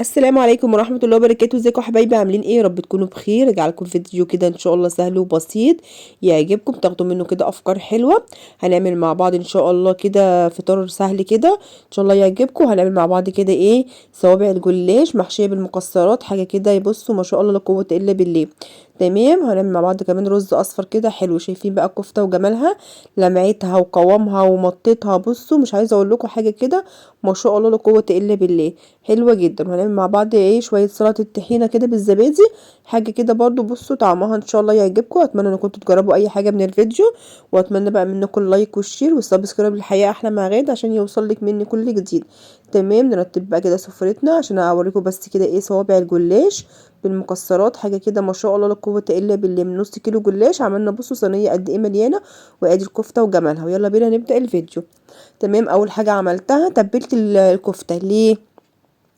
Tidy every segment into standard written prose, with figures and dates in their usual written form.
السلام عليكم ورحمة الله وبركاته. ازيكم يا حبايبي؟ عاملين ايه؟ يا رب تكونوا بخير. رجع لكم فيديو كده ان شاء الله سهل وبسيط يعجبكم، تاخدوا منه كده افكار حلوة. هنعمل مع بعض ان شاء الله كده فطار سهل كده ان شاء الله يعجبكم. هنعمل مع بعض كده ايه؟ صوابع الجلاش محشية بالمكسرات، حاجة كده يبصوا ما شاء الله لا قوة الا بالله. تمام. هنعمل مع بعض كمان رز اصفر كده حلو. شايفين بقى الكفتة وجمالها، لمعتها وقوامها ومطتها، بصوا مش عايزة اقول لكم حاجة كده ما شاء الله لا قوة الا بالله، حلوة جدا. وهنعمل مع بعض ايه؟ شوية سلطة الطحينة كده بالزبادي، حاجة كده برضو بصوا طعمها ان شاء الله يعجبكم. اتمنى ان كنتوا تجربوا اي حاجة من الفيديو، واتمنى بقى منكم اللايك والشير والسبسكرايب. الحقيقة احلى مع غاد عشان يوصل لك مني كل جديد. تمام. نرتب بقى كده سفرتنا عشان اوريكم بس كده ايه صوابع الجلاش بالمكسرات، حاجه كده ما شاء الله لا قوه الا بالله. من نص كيلو جلاش عملنا بصوا صينيه قد ايه مليانه، وادي الكفته وجمالها. ويلا بينا نبدا الفيديو. تمام. اول حاجه عملتها تبلت الكفته. ليه؟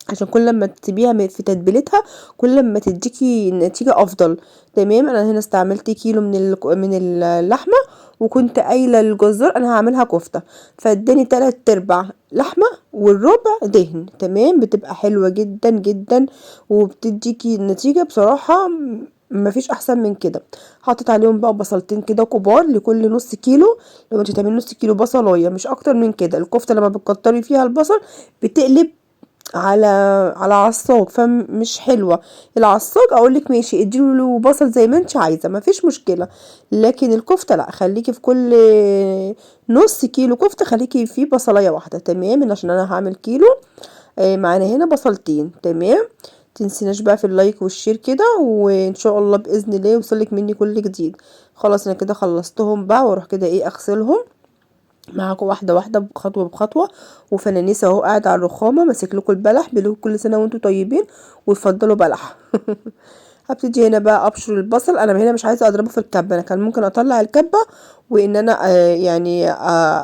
عشان كل لما تسيبيها في تتبيلتها كل ما تديكي نتيجة افضل. تمام. انا هنا استعملت كيلو من اللحمة، وكنت قايله للجزار انا هعملها كفته، فاداني 3/4 لحمه والربع دهن. تمام. بتبقى حلوه جدا جدا وبتديكي النتيجه بصراحه مفيش احسن من كده. حطيت عليهم بقى بصلتين كده كبار لكل نص كيلو. لو انت تعملي نص كيلو بصلايه مش اكتر من كده. الكفته لما بتكتري فيها البصل بتقلب على عصاج فمش حلوه. العصاج اقولك ماشي اديله بصل زي ما انت عايزه مفيش مشكله، لكن الكفته لا، خليكي في كل نص كيلو كفته خليكي فيه بصلايه واحده. تمام. عشان انا هعمل كيلو. معانا هنا بصلتين. تمام. تنسيناش بقى في اللايك والشير كده، وان شاء الله باذن الله يوصلك مني كل جديد. خلاص انا كده خلصتهم بقى، واروح كده ايه اغسلهم معاكم واحده واحده بخطوه بخطوه. وفنانيس اهو قاعد على الرخامه ماسك لكم البلح، بيقول كل سنه وانتم طيبين وتفضلوا بلح. هبتدي هنا بقى ابشر البصل. انا هنا مش عايزه اضربه في الكبه، انا كان ممكن اطلع الكبه وان انا يعني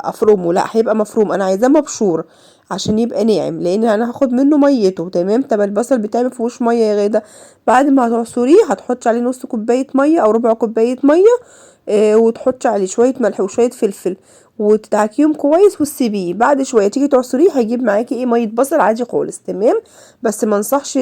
افرمه، لا هيبقى مفروم. انا عايزاه مبشور عشان يبقى ناعم، لان انا هاخد منه ميته. تمام. طب البصل بتاعي مفيهوش ميه يا غاده؟ بعد ما هتعصريه هتحطي عليه نص كوبايه ميه او ربع كوبايه ميه، وتحطي عليه شويه ملح وشويه فلفل وتدعكيهم كويس وتسيبيه. بعد شويه تيجي تعصريه هيجيب معاكي ايه ميه بصل عادي خالص. تمام. بس ما انصحش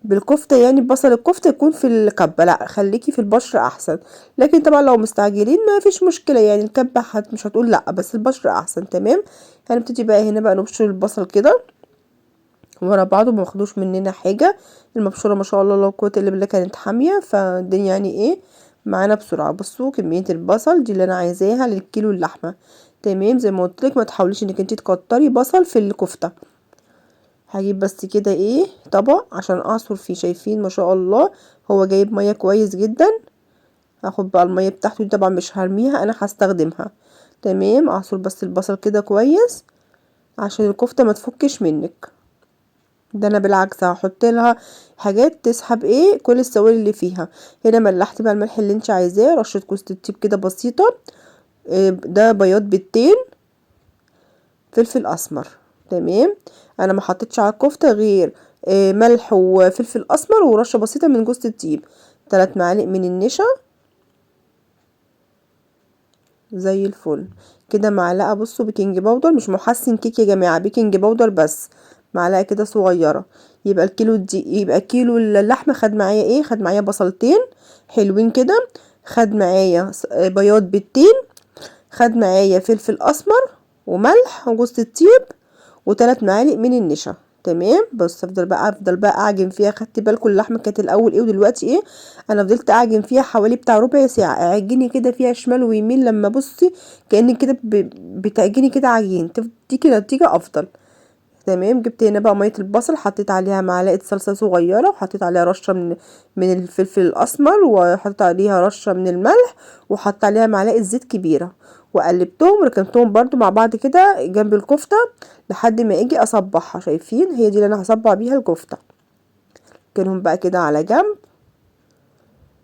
بالكفته، يعني بصل الكفته يكون في الكبه، لا خليكي في البشر احسن. لكن طبعا لو مستعجلين ما فيش مشكله، يعني الكبه مش هتقول لا، بس البشر احسن. تمام. هنبتدي بقى هنا بقى نبشر البصل كده ورا بعضه، ما واخدوش مننا حاجه. المبشوره ما شاء الله لا قوه الا بالله كانت حاميه، فالدنيا يعني ايه معانا بسرعه. بصوا كميه البصل دي اللي انا عايزاها للكيلو اللحمه. تمام. زي ما قلت لك ما تحاوليش انك انت تكتري بصل في الكفته. هجيب بس كده ايه طبق عشان اعصر فيه. شايفين ما شاء الله هو جايب ميه كويس جدا. هاخد بقى الميه بتاعته دي، طبعا مش هرميها انا هستخدمها. تمام. اعصر بس البصل كده كويس عشان الكفته ما تفكش منك. ده انا بالعكس هحط لها حاجات تسحب ايه كل السوائل اللي فيها. هنا ملحت بقى الملح اللي انت عايزاه، رشه جوز الطيب كده بسيطه. ده بياض بيضتين، فلفل اسمر. تمام. انا ما حطيتش على الكفته غير ملح وفلفل اسمر ورشه بسيطه من جوز الطيب. 3 معالق من النشا زي الفل كده. معلقه بصوا بيكنج باودر، مش محسن كيك يا جماعه، بيكنج باودر بس، معلقه كده صغيره. يبقى الكيلو دي يبقى كيلو اللحمه خد معايا ايه؟ خد معايا بصلتين حلوين كده، خد معايا بياض بيضتين، خد معايا فلفل اسمر وملح وجوز الطيب و3 معالق من النشا. تمام. بس افضل بقى اعجن فيها. خدت بالكم اللحمه كانت الاول ايه ودلوقتي ايه؟ انا فضلت اعجن فيها حوالي بتاع ربع ساعه، اعجني كده فيها شمال ويمين لما بصي كانك كده بتعجني كده عجين تديكي نتيجه افضل. تمام. جبت هنا بقى ميه البصل، حطيت عليها معلقه صلصه صغيره، وحطيت عليها رشه من الفلفل الاسمر، وحطيت عليها رشه من الملح، وحطيت عليها معلقه زيت كبيره، وقلبتهم وركنتهم برضو مع بعض كده جنب الكفته لحد ما اجي اصبعها. شايفين هي دي اللي انا هصبع بيها الكفته. كانهم بقى كده على جنب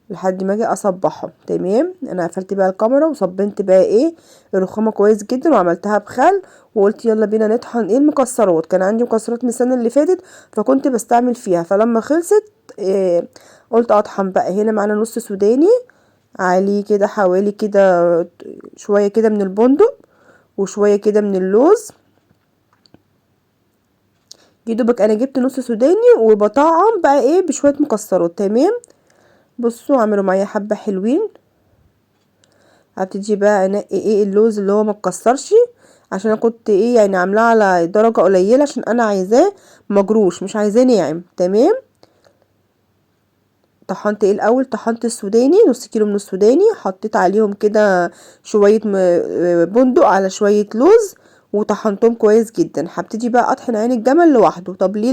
لحد ما اجي اصبعهم. تمام. انا قفلت بقى الكاميرا وصبنت بقى ايه الرخامه كويس جدا وعملتها بخل، وقلت يلا بينا نطحن ايه المكسرات. كان عندي مكسرات من السنه اللي فاتت فكنت بستعمل فيها، فلما خلصت إيه قلت اطحن بقى. هنا معانا نص سوداني عليه كده حوالي كده شويه كده من البندق وشويه كده من اللوز، يدوبك انا جبت نص سوداني وبطعم بقى ايه بشويه مكسرات. تمام، بصوا اعملوا معايا حبه حلوين. هبتدي بقى انقي ايه اللوز اللي هو متكسرش، عشان انا كنت ايه يعني عاملاه على درجه قليله عشان انا عايزاه مجروش مش عايزاه ناعم. تمام، طحنت ايه الاول، طحنت السوداني، نص كيلو من السوداني، حطيت عليهم كده شويه بندق على شويه لوز وطحنتهم كويس جدا. هبتدي بقى اطحن عين الجمل لوحده. طب ليه؟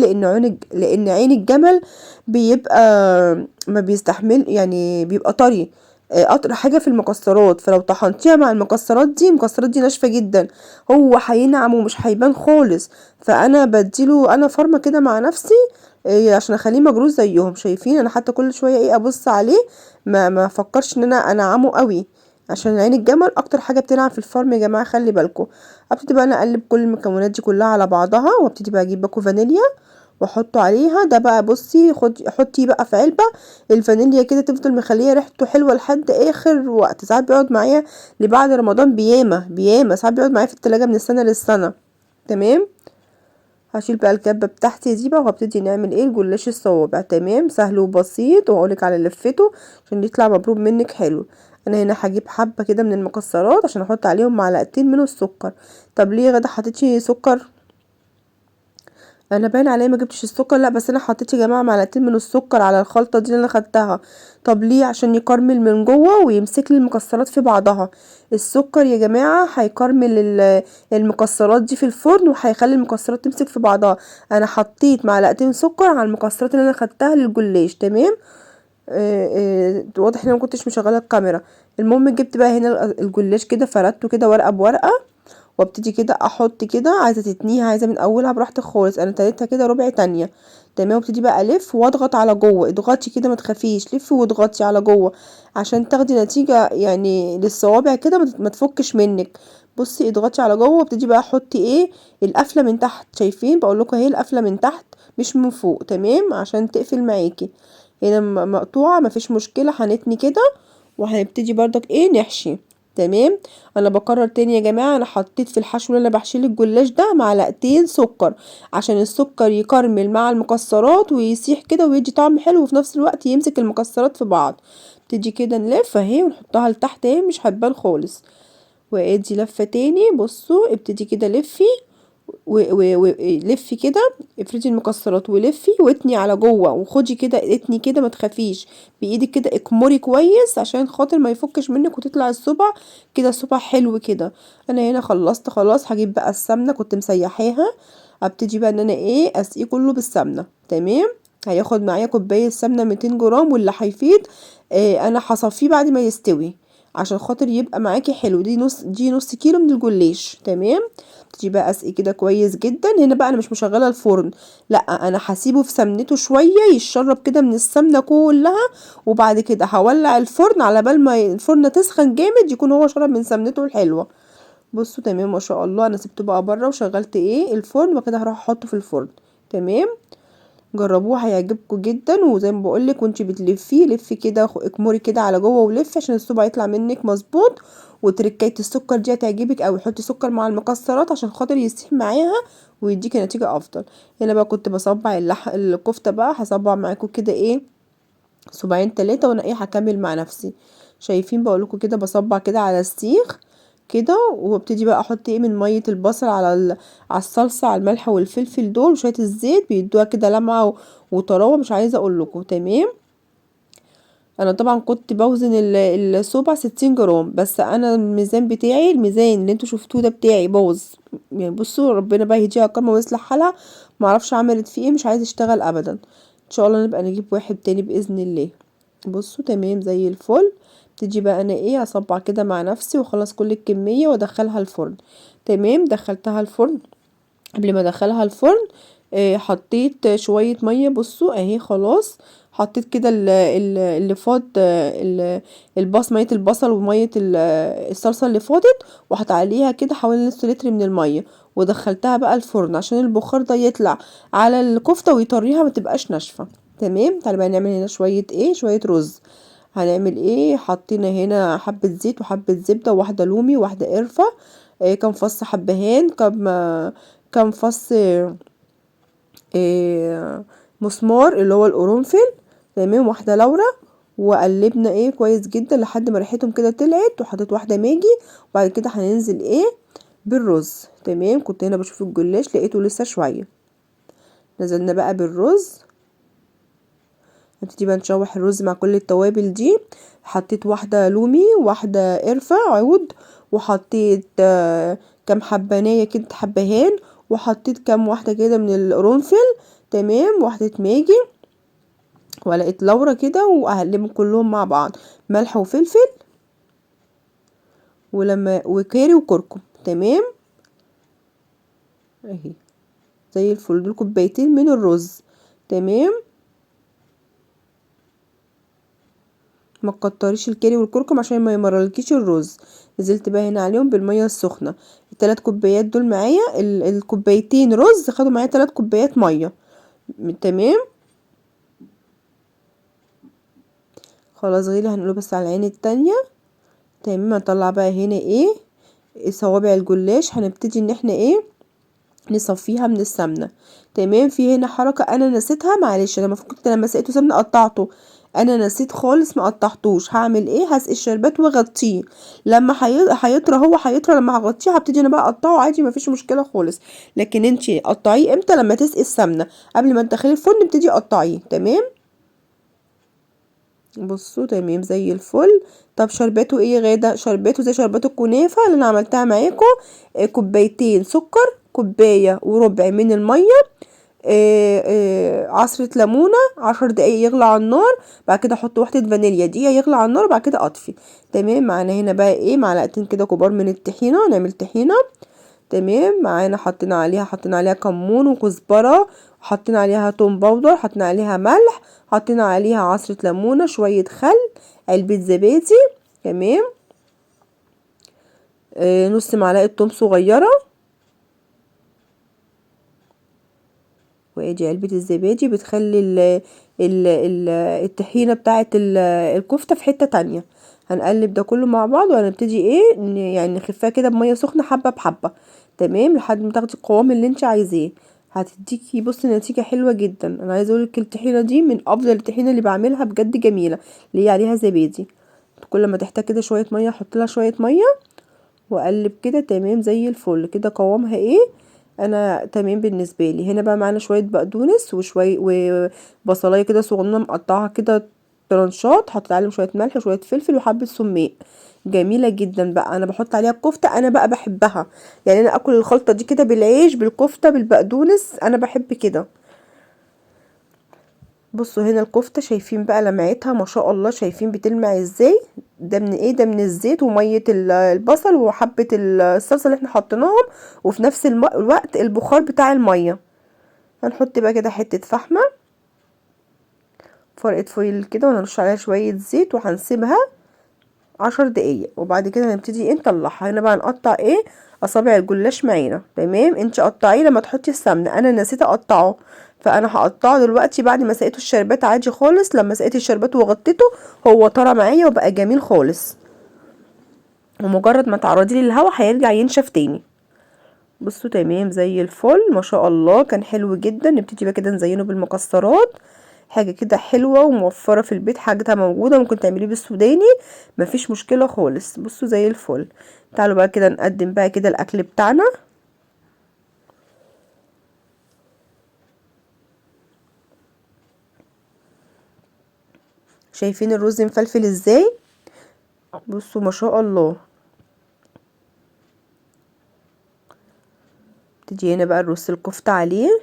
لان عين الجمل بيبقى ما بيستحمل يعني بيبقى طري، اطرى حاجه في المكسرات، فلو طحنتيها مع المكسرات دي، المكسرات دي ناشفه جدا، هو هينعم ومش هيبان خالص. فانا بديله انا فرمه كده مع نفسي إيه عشان اخليه مجروش زيهم. شايفين انا حتى كل شويه ايه ابص عليه، ما افكرش ان انا انعمه قوي، عشان عين الجمل اكتر حاجه بتنعم في الفرن يا جماعه، خلي بالكم. ابتدي بقى انا اقلب كل المكونات دي كلها على بعضها، وابتدي بقى اجيب باكو فانيليا واحطه عليها. ده بقى بصي حطي بقى في علبه الفانيليا كده، تفضل مخليه ريحته حلوه لحد اخر وقت. ساعات بيقعد معايا لبعد رمضان بياما ساعات بيقعد معايا في التلاجة من السنه للسنه. تمام، هشيل بقى الكبة بتاعتي دي بقى وهبتدي نعمل ايه الجلاش الصوابع. تمام، سهل وبسيط، وهقولك على لفته عشان يطلع مبروب منك حلو. انا هنا هجيب حبة كده من المكسرات عشان احط عليهم معلقتين من السكر. طب ليه يا غدا حطيتي سكر؟ انا باين عليا ما جبتش السكر، لا بس انا حطيت يا جماعه معلقتين من السكر على الخلطه دي اللي انا خدتها. طب ليه؟ عشان يكرمل من جوه ويمسك لي المكسرات في بعضها. السكر يا جماعه هيكرمل المكسرات دي في الفرن وهيخلي المكسرات تمسك في بعضها. انا حطيت معلقتين سكر على المكسرات اللي انا خدتها للجلاش. تمام، واضح ان انا ما كنتش مشغله الكاميرا. المهم جبت بقى هنا الجلاش كده فردته كده ورقه بورقه، وابتدي كده احط كده، عايزه تتنيها عايزه من اولها براحتك خالص، انا تنيتها كده ربع تانية. تمام، وابتدي بقى الف واضغط على جوه، اضغطي كده ما تخافيش، لفي واضغطي على جوه عشان تاخدي نتيجه يعني للصوابع كده ما تفكش منك. بصي اضغطي على جوه وابتدي بقى احطي ايه القفله من تحت. شايفين بقول لكم اهي القفله من تحت مش من فوق. تمام، عشان تقفل معاكي. هنا مقطوعه مفيش مشكله، هنتني كده وهنبتدي برضك ايه نحشي. تمام، انا بكرر تاني يا جماعه، انا حطيت في الحشو اللي انا بحشيه الجلاش ده معلقتين سكر عشان السكر يكرمل مع المكسرات ويسيح كده ويدي طعم حلو، وفي نفس الوقت يمسك المكسرات في بعض. تيجي كده نلف اهي ونحطها لتحت اهي مش هتبان خالص. وادي لفه تاني، بصوا ابتدي كده لفي ولفي كده، افردي المكسرات ولفي واتني على جوه وخدي كده اتني كده ما تخافيش بايدك كده، اكمري كويس عشان خاطر ما يفكش منك وتطلع الصبع كده صبع حلو كده. انا هنا خلصت خلاص، هجيب بقى السمنه كنت مسيحاها، ابتدي بقى ان انا ايه اسقيه كله بالسمنه. تمام، هياخد معايا كوبايه سمنه 200 جرام، واللي هيفيض انا هصفيه بعد ما يستوي عشان خاطر يبقى معاكي حلو. دي نص كيلو من الجلاش. تمام، تيجي بقى اسقي كده كويس جدا. هنا بقى انا مش مشغله الفرن، لا انا هسيبه في سمنته شويه يشرب كده من السمنه كلها، وبعد كده هولع الفرن على بال ما الفرن تسخن جامد يكون هو شرب من سمنته الحلوه. بصوا تمام ما شاء الله، انا سبته بقى بره وشغلت ايه الفرن وكده هروح احطه في الفرن. تمام، جربوه هيعجبكم جدا. وزي ما بقولك وانتي بتلفيه لفي كده اكمري كده على جوه ولفي عشان الصبع يطلع منك مظبوط. وتركايه السكر دي هتعجبك اوي، حطي سكر مع المكسرات عشان خاطر يسيح معاها ويديكي نتيجه افضل. هنا بقى كنت بصبع الكفته بقى، هصبع معاكم كده ايه صباعين تلاتة، وانا ايه هكمل مع نفسي. شايفين بقولكوا كده بصبع كده على السيخ كده، وابتدي بقى احط ايه من ميه البصل على الصلصه على الملح والفلفل دول وشويه الزيت بيدوها كده لمعه وطراوه مش عايزه اقول لكم. تمام، انا طبعا كنت بوزن الصوبع 60 جرام، بس انا الميزان بتاعي الميزان اللي انتوا شفتوه ده بتاعي باظ يعني. بصوا ربنا بقى يهديها كرمه ويصلح حالها، معرفش عملت فيه ايه مش عايز يشتغل ابدا. ان شاء الله نبقى نجيب واحد تاني باذن الله. بصوا تمام زي الفل. تيجي بقى انا ايه اصبع كده مع نفسي واخلص كل الكميه وادخلها الفرن. تمام، دخلتها الفرن. قبل ما ادخلها الفرن حطيت شويه ميه. بصوا اهي خلاص، حطيت كده اللي فاض ميه البصل وميه الصلصه اللي فاضت، وحط عليها كده حوالي نص لتر من الميه، ودخلتها بقى الفرن عشان البخار ده يطلع على الكفته ويطريها ما تبقاش ناشفه. تمام، تعالى بقى نعمل هنا شويه رز. هنعمل ايه، حطينا هنا حبه زيت وحبه زبده وواحده لومي وواحده قرفه، كام فص حبهان، كام فص مسمار اللي هو القرنفل، تمام، واحدة لورا، وقلبنا كويس جدا لحد ما ريحتهم كده طلعت، وحطيت واحدة ماجي. وبعد كده هننزل بالرز. تمام، كنت هنا بشوف الجلاش لقيته لسه شوية، نزلنا بقى بالرز. هنبتدي بقى نشوح الرز مع كل التوابل دي. حطيت واحدة لومي، واحدة قرفة عود، وحطيت كام حبانية كده حبهان، وحطيت كام واحدة كده من القرنفل، تمام، واحدة ماجي، ولقيت لورا كده، واقلبهم كلهم مع بعض، ملح وفلفل وكاري وكركم. تمام اهي زي الفل. دول كوبايتين من الرز. تمام، ما تكتريش الكاري والكركم عشان ما يمرلكيش الرز. نزلت بقى هنا عليهم بالميه السخنه. ال3 كوبايات دول معايا، الكوبايتين رز خدوا معايا 3 كوبايات ميه. تمام، خلاص غيري هنقوله بس على العين التانية. تمام، هنطلع بقى هنا صوابع الجلاش. هنبتدي ان احنا نصفيها من السمنه. تمام، في هنا حركه انا نسيتها، معلش، انا المفروض كنت لما سقيته سمنه قطعته، انا نسيت خالص ما قطعتوش. هعمل هسقي الشربات واغطيه، لما هيطرى، هو هيطرى لما هغطيه هبتدي انا بقى اقطعه عادي، مفيش مشكله خالص. لكن انتي قطعيه امتى؟ لما تسقي السمنه قبل ما تدخلي الفرن ابتدي قطعيه. تمام، بصوا تمام زي الفل. طب شرباته يا غاده؟ شرباته زي شربات الكنافه اللي انا عملتها معاكم. كوبايتين سكر، كوبايه وربع من الميه، عصرة ليمونة، 10 دقايق يغلى على النار. بعد كده احط واحدة فانيليا، دقيقة يغلى على النار، وبعد كده اطفي. تمام، معانا هنا بقى معلقتين كده كبار من الطحينة، نعمل طحينة. تمام، معانا حطينا عليها كمون وكزبرة، حطينا عليها توم باودر، حطينا عليها ملح، حطينا عليها عصرة ليمونة، شوية خل، علبة زبادي. تمام، نص معلقة توم صغيرة، وادي علبة الزبادي بتخلي الطحينة بتاعة الكفتة في حتة تانية. هنقلب ده كله مع بعض، وهنبتدي يعني نخفها كده بمية سخنة حبة بحبة. تمام، لحد ما تاخدي القوام اللي انت عايزاه. هتديكي بصي نتيجة حلوة جدا. انا عايزة اقولك الطحينة دي من افضل الطحينة اللي بعملها، بجد جميلة، اللي هي عليها زبادي. كل ما تحتاج كده شوية مية احط لها شوية مية، واقلب كده. تمام زي الفل كده قوامها انا تمام بالنسبه لي. هنا بقى معانا شويه بقدونس وشويه وبصلايه كده صغنونه مقطعها كده طرنشات، حطيت عليهم شويه ملح وشويه فلفل وحبه سماق. جميله جدا بقى. انا بحط عليها الكفته، انا بقى بحبها، يعني انا اكل الخلطه دي كده بالعيش بالكفته بالبقدونس، انا بحب كده. بصوا هنا الكفتة شايفين بقى لمعتها ما شاء الله، شايفين بتلمع ازاي؟ ده من ده من الزيت ومية البصل وحبة الصلصة اللي احنا حطيناهم، وفي نفس الوقت البخار بتاع المية. هنحط بقى كده حتة فحمة، فرقة فويل كده، ونرش عليها شوية زيت، وهنسيبها 10 دقايق. وبعد كده هنبتدي نطلعها. هنا بقى نقطع اصابع الجلاش معانا. تمام، انت قطعيه لما تحطي السمنه، انا نسيت اقطعه، فانا هقطعه دلوقتي بعد ما سقيته الشربات عادي خالص. لما سقيت الشربات وغطيته هو طرى معايا وبقى جميل خالص، ومجرد ما تعرضيه للهوا هيرجع ينشف تاني. بصوا تمام زي الفل ما شاء الله، كان حلو جدا. نبتدي بقى كده نزينه بالمكسرات، حاجه كده حلوه وموفره في البيت، حاجتها موجوده، ممكن تعمليه بالسوداني، مفيش مشكله خالص. بصوا زي الفل. تعالوا بقى كده نقدم بقى كده الاكل بتاعنا. شايفين الرز مفلفل ازاي؟ بصوا ما شاء الله. تيجي هنا بقى الرز الكفته عليه.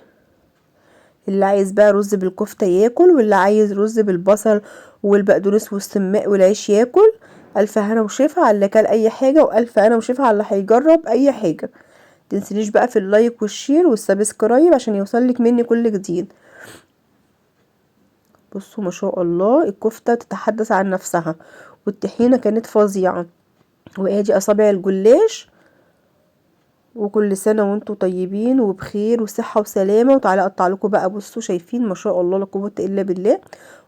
اللي عايز بقى رز بالكفته ياكل، واللي عايز رز بالبصل والبقدونس والسماق والعيش ياكل. الف هنا وشفا على اللي كل اي حاجه، والف هنا وشفا على اللي هيجرب اي حاجه. متنسينيش بقى في اللايك والشير والسبسكرايب عشان يوصلك مني كل جديد. بصوا ما شاء الله الكفته تتحدث عن نفسها، والطحينه كانت فظيعه، وادي اصابع الجلاش. وكل سنة وانتم طيبين وبخير وصحة وسلامة. وتعالى اقطع لكم بقى. بصوا شايفين ما شاء الله لا قوة الا بالله.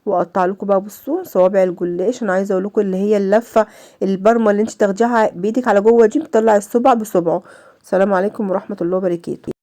واقطع لكم بقى بصوا صوابع الجلاش. انا عايزه اقول لكم اللي هي اللفة البرمة اللي انت تاخديها بايدك على جوه دي، بتطلع الصبع بصبعه. السلام عليكم ورحمة الله وبركاته.